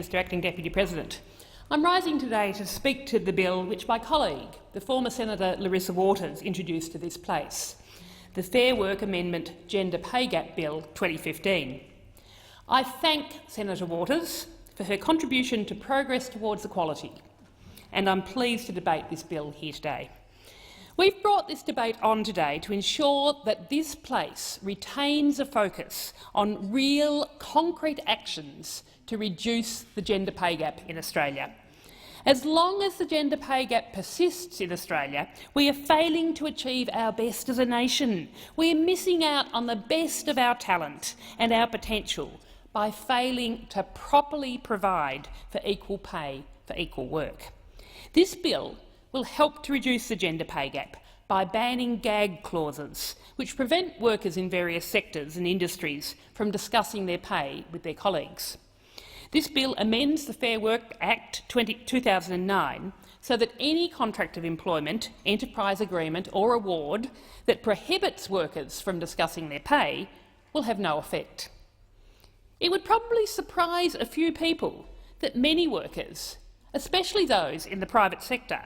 Mr Acting Deputy President. I'm rising today to speak to the bill which my colleague, the former Senator Larissa Waters, introduced to this place, the Fair Work Amendment Gender Pay Gap Bill 2015. I thank Senator Waters for her contribution to progress towards equality, and I'm pleased to debate this bill here today. We've brought this debate on today to ensure that this place retains a focus on real, concrete actions to reduce the gender pay gap in Australia. As long as the gender pay gap persists in Australia, we are failing to achieve our best as a nation. We are missing out on the best of our talent and our potential by failing to properly provide for equal pay for equal work. This bill will help to reduce the gender pay gap by banning gag clauses, which prevent workers in various sectors and industries from discussing their pay with their colleagues. This bill amends the Fair Work Act 2009 so that any contract of employment, enterprise agreement or award that prohibits workers from discussing their pay will have no effect. It would probably surprise a few people that many workers, especially those in the private sector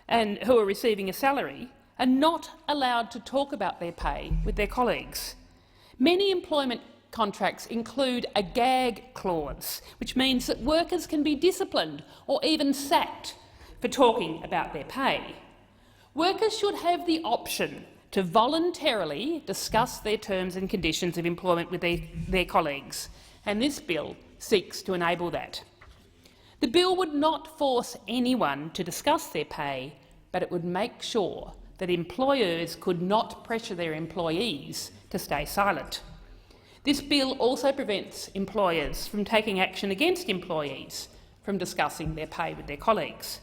and who are receiving a salary, are not allowed to talk about their pay with their colleagues. Many employment contracts include a gag clause, which means that workers can be disciplined or even sacked for talking about their pay. Workers should have the option to voluntarily discuss their terms and conditions of employment with their colleagues, and this bill seeks to enable that. The bill would not force anyone to discuss their pay, but it would make sure that employers could not pressure their employees to stay silent. This bill also prevents employers from taking action against employees from discussing their pay with their colleagues.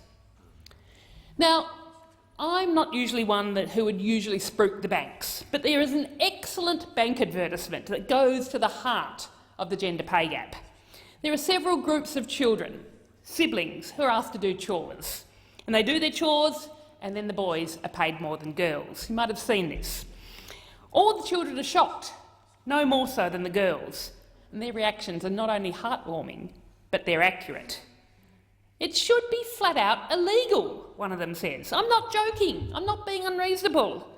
Now, I'm not usually one who would usually spruik the banks, but there is an excellent bank advertisement that goes to the heart of the gender pay gap. There are several groups of children, siblings, who are asked to do chores, and they do their chores and then the boys are paid more than girls. You might have seen this. All the children are shocked, no more so than the girls, and their reactions are not only heartwarming, but they're accurate. "It should be flat out illegal," one of them says. "I'm not joking, I'm not being unreasonable.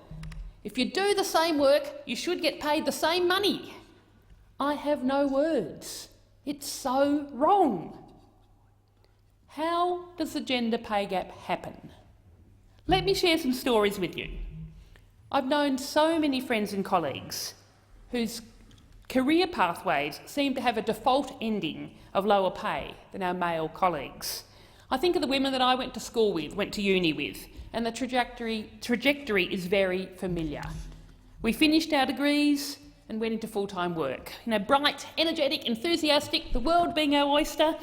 If you do the same work, you should get paid the same money." I have no words. It's so wrong. How does the gender pay gap happen? Let me share some stories with you. I've known so many friends and colleagues whose career pathways seem to have a default ending of lower pay than our male colleagues. I think of the women that I went to school with, went to uni with, and the trajectory is very familiar. We finished our degrees and went into full-time work. Bright, energetic, enthusiastic, the world being our oyster,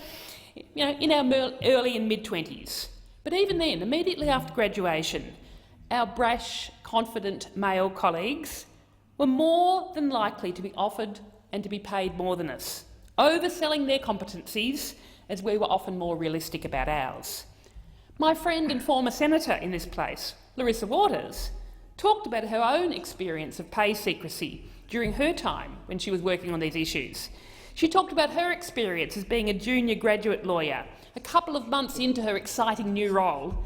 in our early and mid-20s. But even then, immediately after graduation, our brash, confident male colleagues were more than likely to be offered and to be paid more than us, overselling their competencies as we were often more realistic about ours. My friend and former senator in this place, Larissa Waters, talked about her own experience of pay secrecy during her time when she was working on these issues. She talked about her experience as being a junior graduate lawyer, a couple of months into her exciting new role,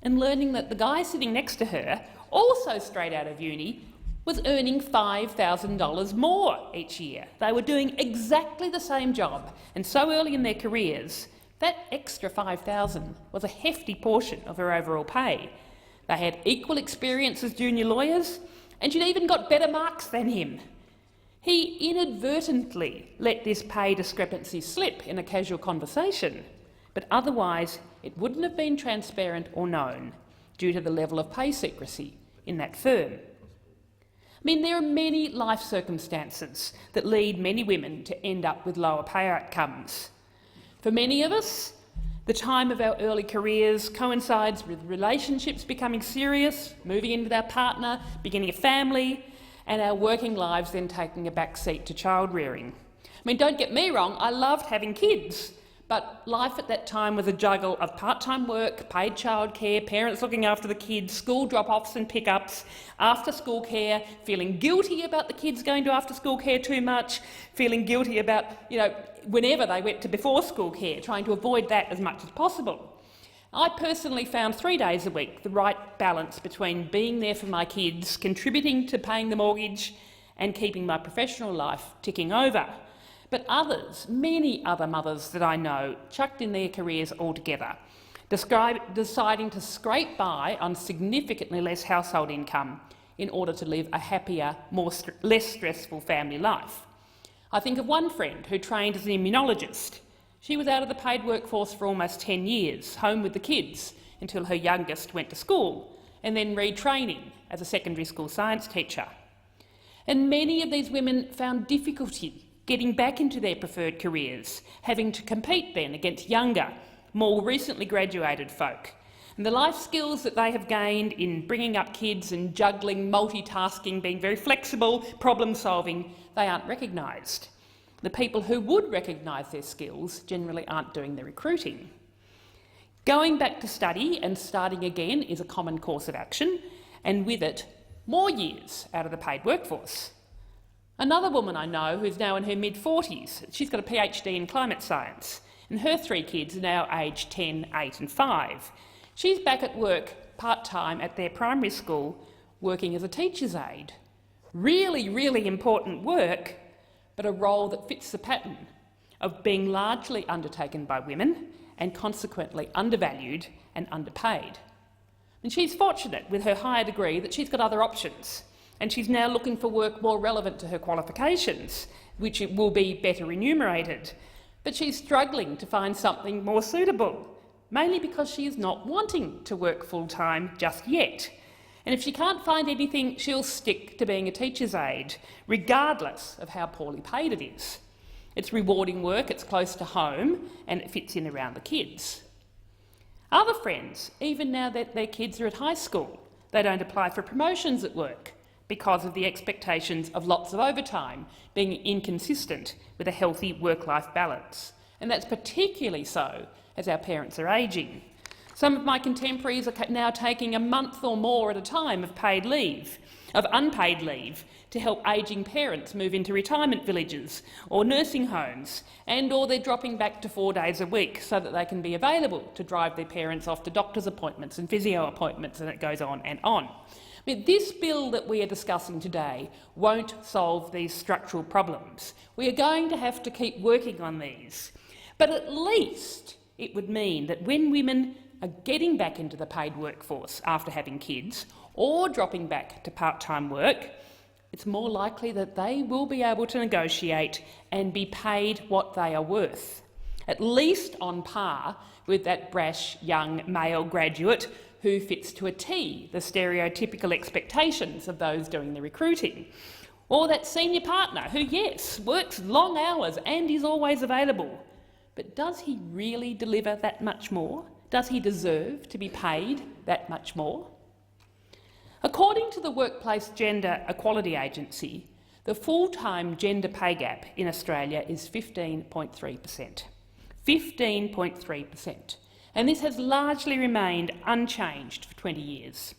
and learning that the guy sitting next to her, also straight out of uni, was earning $5,000 more each year. They were doing exactly the same job, and so early in their careers, that extra $5,000 was a hefty portion of her overall pay. They had equal experience as junior lawyers, and she'd even got better marks than him. He inadvertently let this pay discrepancy slip in a casual conversation, but otherwise it wouldn't have been transparent or known due to the level of pay secrecy in that firm. There are many life circumstances that lead many women to end up with lower pay outcomes. For many of us, the time of our early careers coincides with relationships becoming serious, moving in with our partner, beginning a family, and our working lives then taking a back seat to child rearing. Don't get me wrong, I loved having kids, but life at that time was a juggle of part-time work, paid childcare, parents looking after the kids, school drop-offs and pick-ups, after-school care, feeling guilty about the kids going to after-school care too much, feeling guilty about whenever they went to before-school care, trying to avoid that as much as possible. I personally found 3 days a week the right balance between being there for my kids, contributing to paying the mortgage and keeping my professional life ticking over. But others, many other mothers that I know, chucked in their careers altogether, deciding to scrape by on significantly less household income in order to live a happier, less stressful family life. I think of one friend who trained as an immunologist. She was out of the paid workforce for almost 10 years, home with the kids until her youngest went to school, and then retraining as a secondary school science teacher. And many of these women found difficulty getting back into their preferred careers, having to compete then against younger, more recently graduated folk. And the life skills that they have gained in bringing up kids and juggling, multitasking, being very flexible, problem-solving, they aren't recognised. The people who would recognise their skills generally aren't doing the recruiting. Going back to study and starting again is a common course of action, and with it, more years out of the paid workforce. Another woman I know who's now in her mid-40s, she's got a PhD in climate science, and her 3 kids are now aged 10, 8 and 5. She's back at work part-time at their primary school, working as a teacher's aide. Really, really important work, but a role that fits the pattern of being largely undertaken by women and consequently undervalued and underpaid. And she's fortunate with her higher degree that she's got other options, and she's now looking for work more relevant to her qualifications, which will be better remunerated. But she's struggling to find something more suitable, mainly because she is not wanting to work full-time just yet. And if she can't find anything, she'll stick to being a teacher's aide, regardless of how poorly paid it is. It's rewarding work, it's close to home, and it fits in around the kids. Other friends, even now that their kids are at high school, they don't apply for promotions at work because of the expectations of lots of overtime being inconsistent with a healthy work-life balance. And that's particularly so as our parents are ageing. Some of my contemporaries are now taking a month or more at a time of unpaid leave, to help ageing parents move into retirement villages or nursing homes, or they're dropping back to 4 days a week so that they can be available to drive their parents off to doctor's appointments and physio appointments, and it goes on and on. But this bill that we are discussing today won't solve these structural problems. We are going to have to keep working on these. But at least it would mean that when women are getting back into the paid workforce after having kids or dropping back to part-time work, it's more likely that they will be able to negotiate and be paid what they are worth, at least on par with that brash young male graduate who fits to a T the stereotypical expectations of those doing the recruiting, or that senior partner who, yes, works long hours and is always available. But does he really deliver that much more? Does he deserve to be paid that much more? According to the Workplace Gender Equality Agency, the full-time gender pay gap in Australia is 15.3%. 15.3%. And this has largely remained unchanged for 20 years.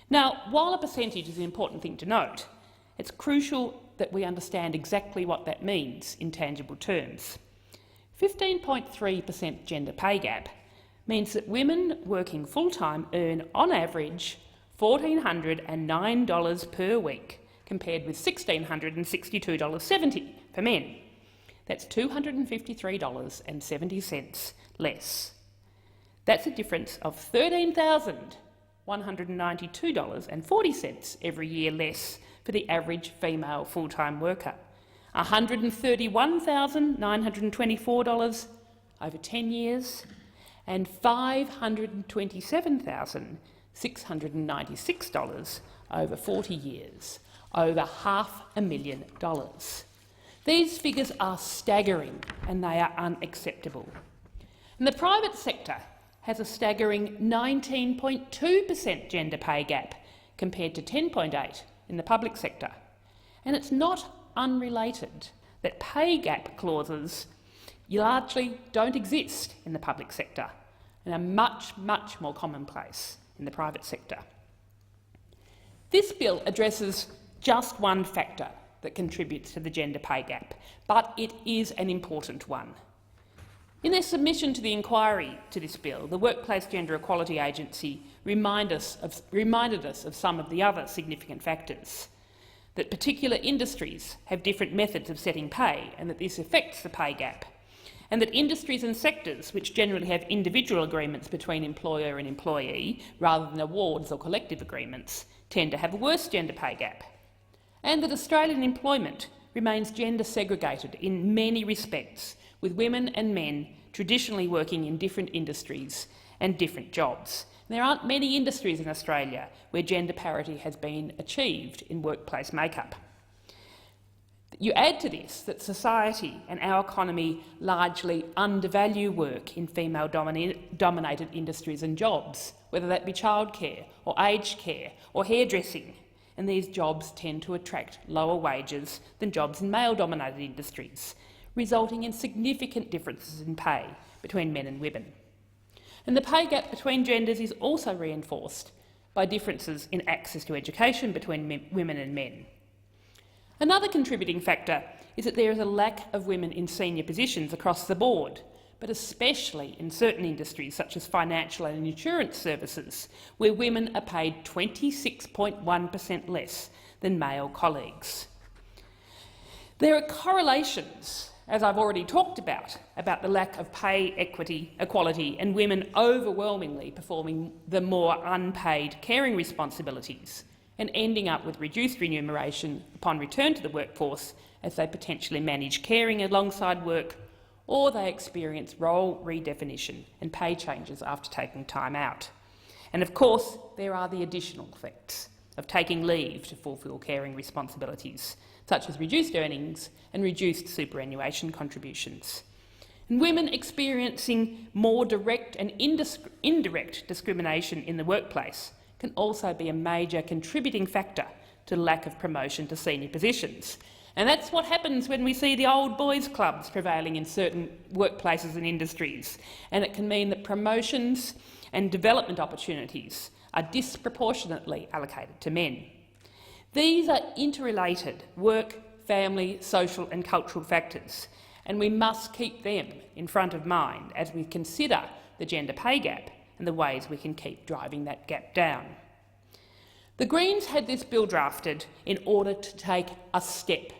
Now, while a percentage is an important thing to note, it's crucial that we understand exactly what that means in tangible terms. 15.3% gender pay gap means that women working full-time earn, on average, $1,409 per week, compared with $1,662.70 for men. That's $253.70 less. That's a difference of $13,192.40 every year less for the average female full-time worker, $131,924 over 10 years, and $527,696 over 40 years, over $500,000. These figures are staggering and they are unacceptable. And the private sector has a staggering 19.2% gender pay gap compared to 10.8% in the public sector. And it's not unrelated that pay gap clauses largely don't exist in the public sector and are much, much more commonplace in the private sector. This bill addresses just one factor that contributes to the gender pay gap, but it is an important one. In their submission to the inquiry to this bill, the Workplace Gender Equality Agency reminded us of some of the other significant factors, that particular industries have different methods of setting pay and that this affects the pay gap, and that industries and sectors which generally have individual agreements between employer and employee rather than awards or collective agreements tend to have a worse gender pay gap, and that Australian employment remains gender segregated in many respects, with women and men traditionally working in different industries and different jobs. There aren't many industries in Australia where gender parity has been achieved in workplace makeup. You add to this that society and our economy largely undervalue work in female-dominated industries and jobs, whether that be childcare or aged care or hairdressing, and these jobs tend to attract lower wages than jobs in male-dominated industries, resulting in significant differences in pay between men and women. And the pay gap between genders is also reinforced by differences in access to education between women and men. Another contributing factor is that there is a lack of women in senior positions across the board, but especially in certain industries such as financial and insurance services, where women are paid 26.1% less than male colleagues. There are correlations, as I've already talked about the lack of pay equality and women overwhelmingly performing the more unpaid caring responsibilities and ending up with reduced remuneration upon return to the workforce as they potentially manage caring alongside work, or they experience role redefinition and pay changes after taking time out. And of course, there are the additional effects of taking leave to fulfil caring responsibilities, such as reduced earnings and reduced superannuation contributions. And women experiencing more direct and indirect discrimination in the workplace can also be a major contributing factor to lack of promotion to senior positions. And that's what happens when we see the old boys' clubs prevailing in certain workplaces and industries. And it can mean that promotions and development opportunities are disproportionately allocated to men. These are interrelated work, family, social and cultural factors, and we must keep them in front of mind as we consider the gender pay gap and the ways we can keep driving that gap down. The Greens had this bill drafted in order to take a step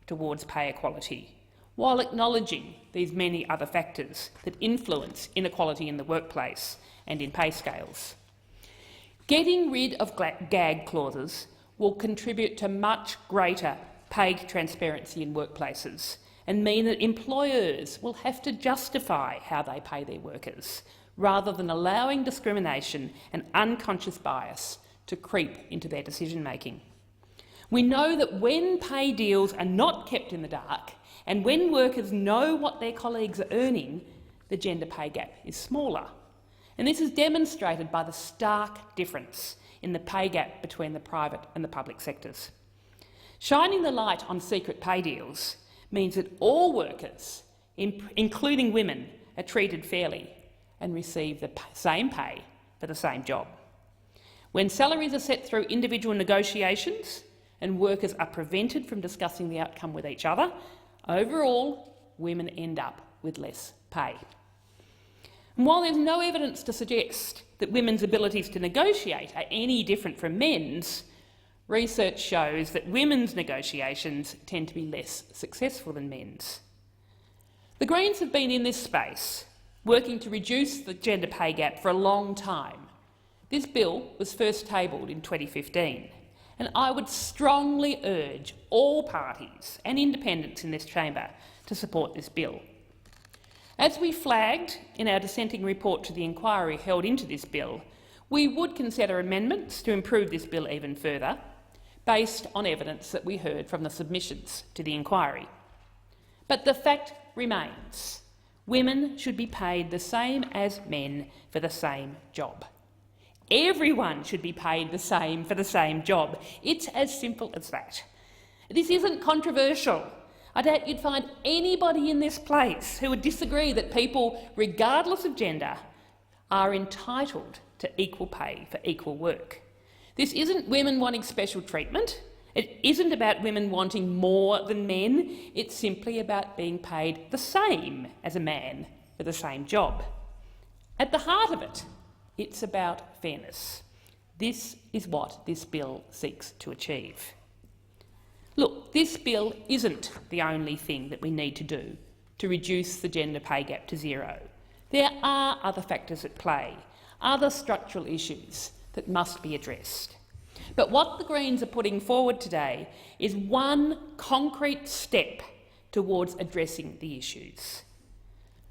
towards pay equality, while acknowledging these many other factors that influence inequality in the workplace and in pay scales. Getting rid of gag clauses will contribute to much greater pay transparency in workplaces and mean that employers will have to justify how they pay their workers, rather than allowing discrimination and unconscious bias to creep into their decision-making. We know that when pay deals are not kept in the dark and when workers know what their colleagues are earning, the gender pay gap is smaller. And this is demonstrated by the stark difference in the pay gap between the private and the public sectors. Shining the light on secret pay deals means that all workers, including women, are treated fairly and receive the same pay for the same job. When salaries are set through individual negotiations and workers are prevented from discussing the outcome with each other, overall, women end up with less pay. And while there's no evidence to suggest that women's abilities to negotiate are any different from men's, research shows that women's negotiations tend to be less successful than men's. The Greens have been in this space, working to reduce the gender pay gap for a long time. This bill was first tabled in 2015, and I would strongly urge all parties and independents in this chamber to support this bill. As we flagged in our dissenting report to the inquiry held into this bill, we would consider amendments to improve this bill even further, based on evidence that we heard from the submissions to the inquiry. But the fact remains, women should be paid the same as men for the same job. Everyone should be paid the same for the same job. It's as simple as that. This isn't controversial. I doubt you'd find anybody in this place who would disagree that people, regardless of gender, are entitled to equal pay for equal work. This isn't women wanting special treatment. It isn't about women wanting more than men, it's simply about being paid the same as a man for the same job. At the heart of it, it's about fairness. This is what this bill seeks to achieve. Look, this bill isn't the only thing that we need to do to reduce the gender pay gap to zero. There are other factors at play, other structural issues that must be addressed. But what the Greens are putting forward today is one concrete step towards addressing the issues.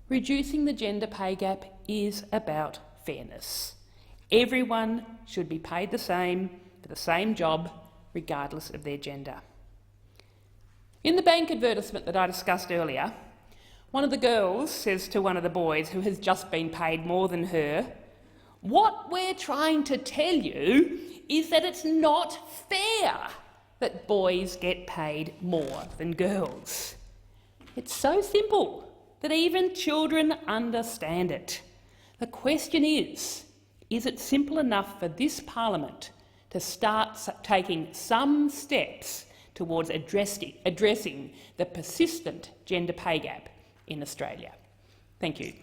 Reducing the gender pay gap is about fairness. Everyone should be paid the same for the same job, regardless of their gender. In the bank advertisement that I discussed earlier, one of the girls says to one of the boys who has just been paid more than her, "What we're trying to tell you is that it's not fair that boys get paid more than girls." It's so simple that even children understand it. The question is it simple enough for this parliament to start taking some steps towards addressing the persistent gender pay gap in Australia? Thank you.